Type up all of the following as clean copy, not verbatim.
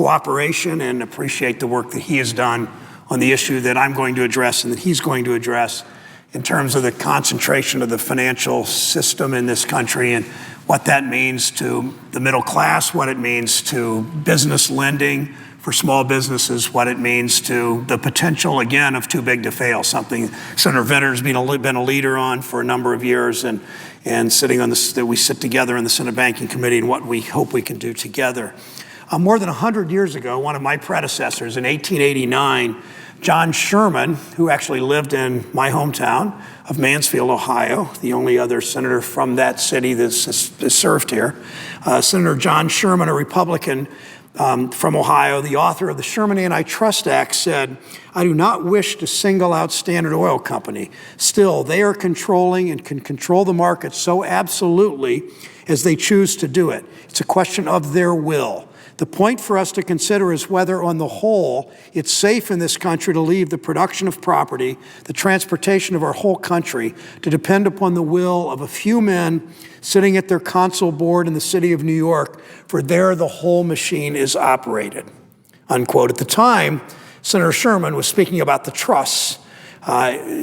cooperation and appreciate the work that he has done on the issue that I'm going to address and that he's going to address in terms of the concentration of the financial system in this country and what that means to the middle class, what it means to business lending for small businesses, what it means to the potential, again, of too big to fail, something Senator Venner's been a leader on for a number of years, and sitting on this, that we sit together in the Senate Banking Committee and what we hope we can do together. More than 100 years ago, one of my predecessors in 1889, John Sherman, who actually lived in my hometown of Mansfield, Ohio, the only other senator from that city that has served here, Senator John Sherman, a Republican from Ohio, the author of the Sherman Antitrust Act, said, "I do not wish to single out Standard Oil Company. Still, they are controlling and can control the market so absolutely as they choose to do it. It's a question of their will. The point for us to consider is whether, on the whole, it's safe in this country to leave the production of property, the transportation of our whole country, to depend upon the will of a few men sitting at their console board in the city of New York, for there the whole machine is operated," unquote. At the time, Senator Sherman was speaking about the trusts,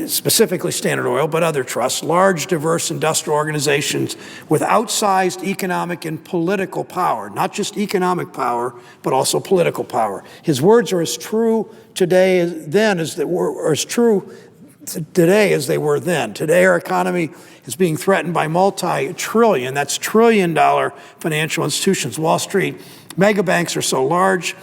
specifically Standard Oil, but other trusts, large, diverse industrial organizations with outsized economic and political power, not just economic power, but also political power. His words are as true today as they were then. Today, our economy is being threatened by multi-trillion, that's trillion-dollar financial institutions. Wall Street mega banks are so large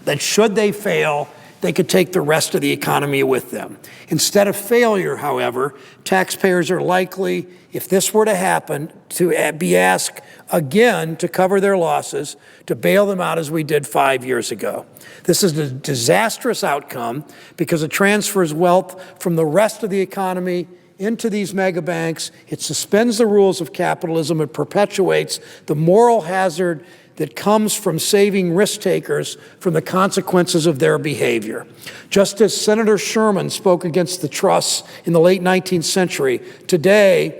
that should they fail, they could take the rest of the economy with them. Instead of failure, however, taxpayers are likely, if this were to happen, to be asked again to cover their losses, to bail them out as we did 5 years ago. This is a disastrous outcome because it transfers wealth from the rest of the economy into these mega banks. It suspends the rules of capitalism. It perpetuates the moral hazard that comes from saving risk takers from the consequences of their behavior. Just as Senator Sherman spoke against the trusts in the late 19th century, today,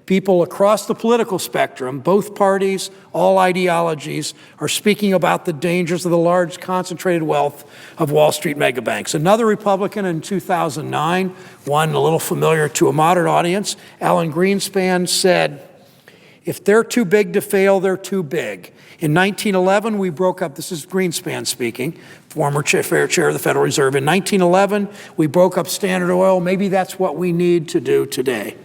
people across the political spectrum, both parties, all ideologies, are speaking about the dangers of the large concentrated wealth of Wall Street megabanks. Another Republican in 2009, one a little familiar to a modern audience, Alan Greenspan, said, "If they're too big to fail, they're too big." In 1911, we broke up, this is Greenspan speaking, former chair of the Federal Reserve. In 1911, we broke up Standard Oil. Maybe that's what we need to do today,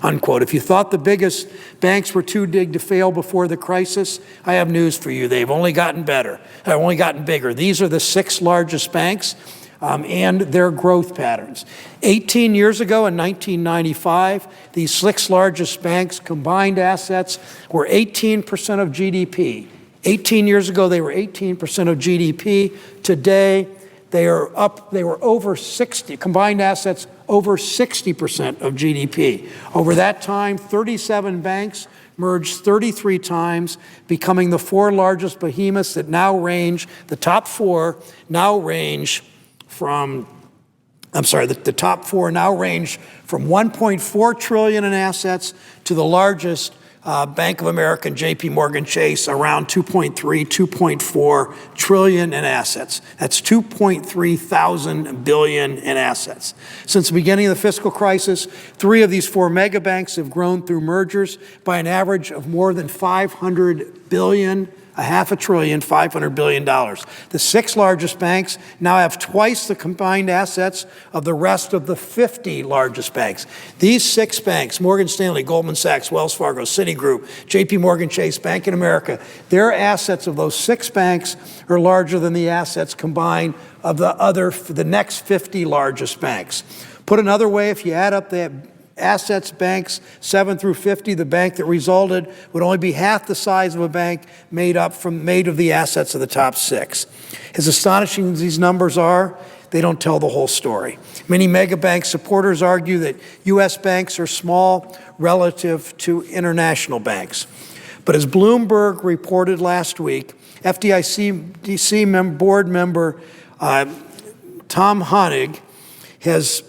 unquote. If you thought the biggest banks were too big to fail before the crisis, I have news for you. They've only gotten better. They've only gotten bigger. These are the 6 largest banks and their growth patterns. 18 years ago in 1995, these 6 largest banks' combined assets were 18% of GDP. 18 years ago, they were 18% of GDP. Today, they were over 60, combined assets over 60% of GDP. Over that time, 37 banks merged 33 times, becoming the 4 largest behemoths that now range, the top 4 now range from, the top 4 now range from 1.4 trillion in assets to the largest Bank of America and JP Morgan Chase, around 2.3, 2.4 trillion in assets. That's 2.3 thousand billion in assets. Since the beginning of the fiscal crisis, 3 of these 4 mega banks have grown through mergers by an average of more than 500 billion, $500 billion. The 6 largest banks now have twice the combined assets of the rest of the 50 largest banks. These 6 banks, Morgan Stanley, Goldman Sachs, Wells Fargo, Citigroup, JP Morgan Chase, Bank of America, their assets of those 6 banks are larger than the assets combined of the next 50 largest banks. Put another way, if you add up the assets banks 7 through 50, the bank that resulted would only be half the size of a bank made of the assets of the top 6. As astonishing as these numbers are, they don't tell the whole story. Many mega bank supporters argue that U.S. banks are small relative to international banks. But as Bloomberg reported last week, FDIC board member Tom Honig has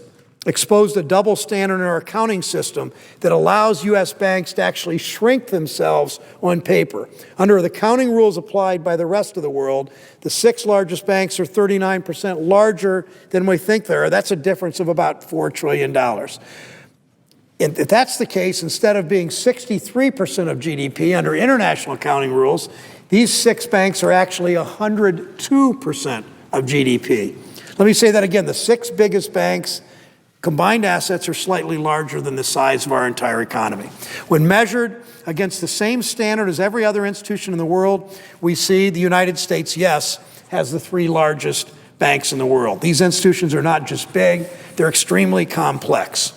exposed a double standard in our accounting system that allows U.S. banks to actually shrink themselves on paper. Under the accounting rules applied by the rest of the world, the 6 largest banks are 39% larger than we think they are. That's a difference of about $4 trillion. And if that's the case, instead of being 63% of GDP under international accounting rules, these 6 banks are actually 102% of GDP. Let me say that again. The 6 biggest banks' combined assets are slightly larger than the size of our entire economy. When measured against the same standard as every other institution in the world, we see the United States, yes, has the 3 largest banks in the world. These institutions are not just big, they're extremely complex.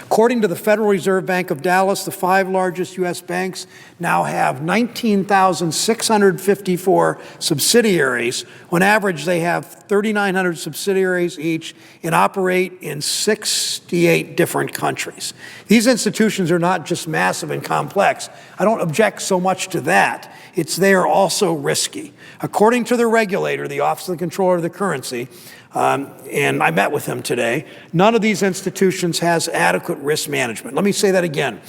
According to the Federal Reserve Bank of Dallas, the 5 largest U.S. banks now have 19,654 subsidiaries. On average, they have 3,900 subsidiaries each and operate in 68 different countries. These institutions are not just massive and complex. I don't object so much to that. It's they are also risky. According to the regulator, the Office of the Comptroller of the Currency, and I met with him today, none of these institutions has adequate risk management. Let me say that again.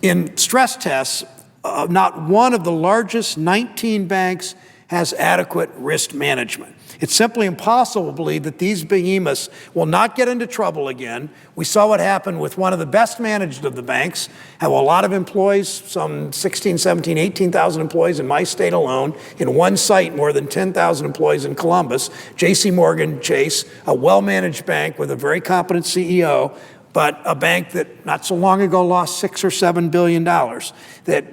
In stress tests, not one of the largest 19 banks has adequate risk management. It's simply impossible to believe that these behemoths will not get into trouble again. We saw what happened with one of the best managed of the banks, have a lot of employees, some 16, 17, 18,000 employees in my state alone. In one site, more than 10,000 employees in Columbus. J.C. Morgan Chase, a well-managed bank with a very competent CEO, but a bank that not so long ago lost $6 or $7 billion. That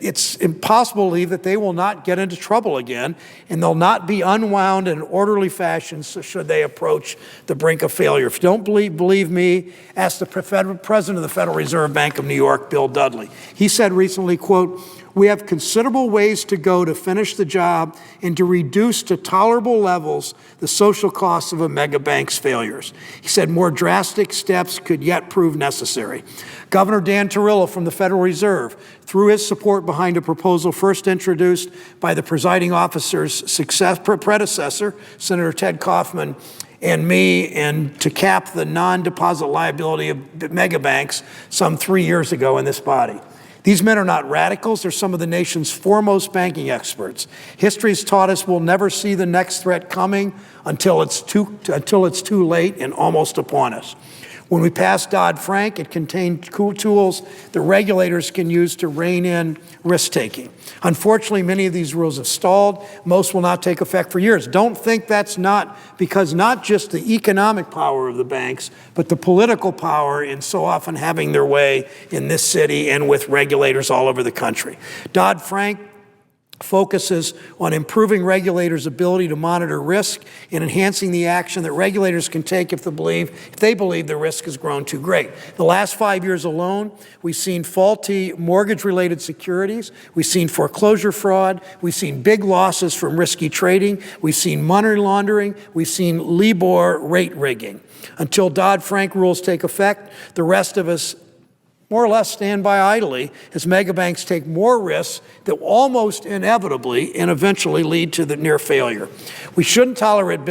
it's impossible to believe that they will not get into trouble again, and they'll not be unwound in an orderly fashion should they approach the brink of failure. If you don't believe me, ask the president of the Federal Reserve Bank of New York, Bill Dudley. He said recently, quote, "We have considerable ways to go to finish the job and to reduce to tolerable levels the social costs of a mega bank's failures." He said more drastic steps could yet prove necessary. Governor Dan Tarullo from the Federal Reserve threw his support behind a proposal first introduced by the presiding officer's predecessor, Senator Ted Kaufman, and me, and to cap the non-deposit liability of mega banks some 3 years ago in this body. These men are not radicals. They're some of the nation's foremost banking experts. History has taught us we'll never see the next threat coming until it's too late and almost upon us. When we passed Dodd-Frank, it contained tools the regulators can use to rein in risk-taking. Unfortunately, many of these rules have stalled. Most will not take effect for years. Don't think that's not because not just the economic power of the banks, but the political power in so often having their way in this city and with regulators all over the country. Dodd-Frank focuses on improving regulators' ability to monitor risk and enhancing the action that regulators can take if they believe the risk has grown too great. The last 5 years alone, we've seen faulty mortgage-related securities, we've seen foreclosure fraud, we've seen big losses from risky trading, we've seen money laundering, we've seen LIBOR rate rigging. Until Dodd-Frank rules take effect, the rest of us more or less stand by idly as megabanks take more risks that will almost inevitably and eventually lead to the near failure. We shouldn't tolerate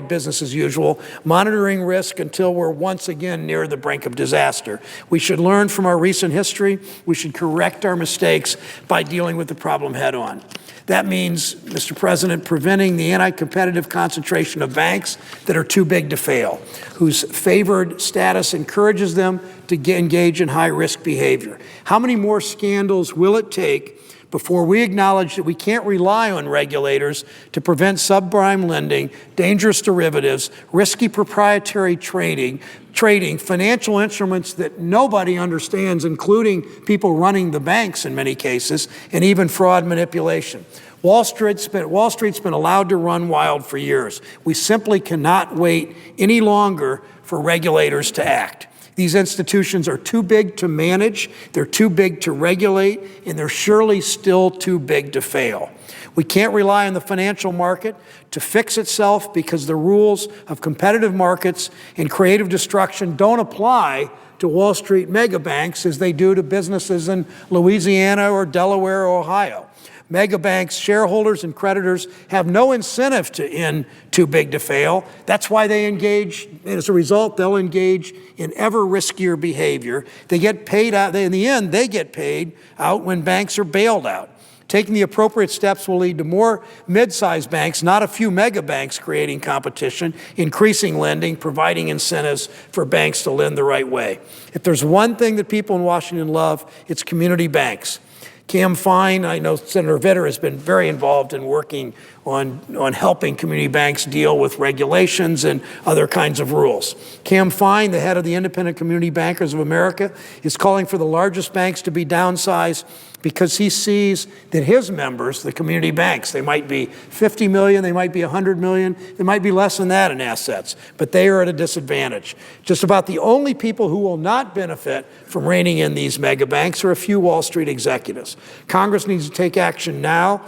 business as usual, monitoring risk until we're once again near the brink of disaster. We should learn from our recent history. We should correct our mistakes by dealing with the problem head on. That means, Mr. President, preventing the anti-competitive concentration of banks that are too big to fail, whose favored status encourages them to engage in high-risk behavior. How many more scandals will it take before we acknowledge that we can't rely on regulators to prevent subprime lending, dangerous derivatives, risky proprietary trading, financial instruments that nobody understands, including people running the banks in many cases, and even fraud manipulation? Wall Street's been allowed to run wild for years. We simply cannot wait any longer for regulators to act. These institutions are too big to manage, they're too big to regulate, and they're surely still too big to fail. We can't rely on the financial market to fix itself because the rules of competitive markets and creative destruction don't apply to Wall Street megabanks as they do to businesses in Louisiana or Delaware or Ohio. Mega banks, shareholders, and creditors have no incentive to end too big to fail. That's why they engage, and as a result, they'll engage in ever riskier behavior. They get paid out, in the end, they get paid out when banks are bailed out. Taking the appropriate steps will lead to more mid-sized banks, not a few mega banks creating competition, increasing lending, providing incentives for banks to lend the right way. If there's one thing that people in Washington love, it's community banks. Cam Fine, I know Senator Vitter has been very involved in working on helping community banks deal with regulations and other kinds of rules. Cam Fine, the head of the Independent Community Bankers of America, is calling for the largest banks to be downsized because he sees that his members, the community banks, they might be 50 million, they might be 100 million, they might be less than that in assets, but they are at a disadvantage. Just about the only people who will not benefit from reining in these mega banks are a few Wall Street executives. Congress needs to take action now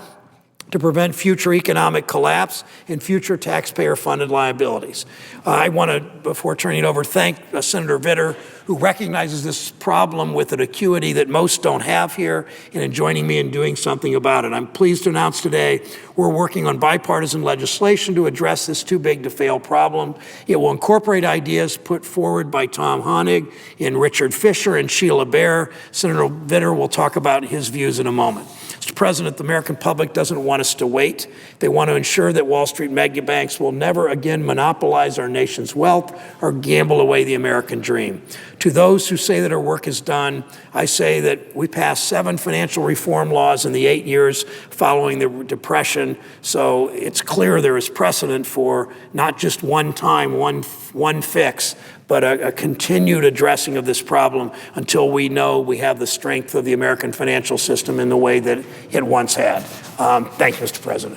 to prevent future economic collapse and future taxpayer-funded liabilities. I want to, before turning it over, thank Senator Vitter, who recognizes this problem with an acuity that most don't have here, and in joining me in doing something about it. I'm pleased to announce today we're working on bipartisan legislation to address this too-big-to-fail problem. It will incorporate ideas put forward by Tom Honig and Richard Fisher and Sheila Bair. Senator Vitter will talk about his views in a moment. Mr. President, the American public doesn't want us to wait. They want to ensure that Wall Street mega banks will never again monopolize our nation's wealth or gamble away the American dream. To those who say that our work is done, I say that we passed 7 financial reform laws in the 8 years following the Depression, so it's clear there is precedent for not just one time, one fix, but a continued addressing of this problem until we know we have the strength of the American financial system in the way that it once had. Thank you, Mr. President.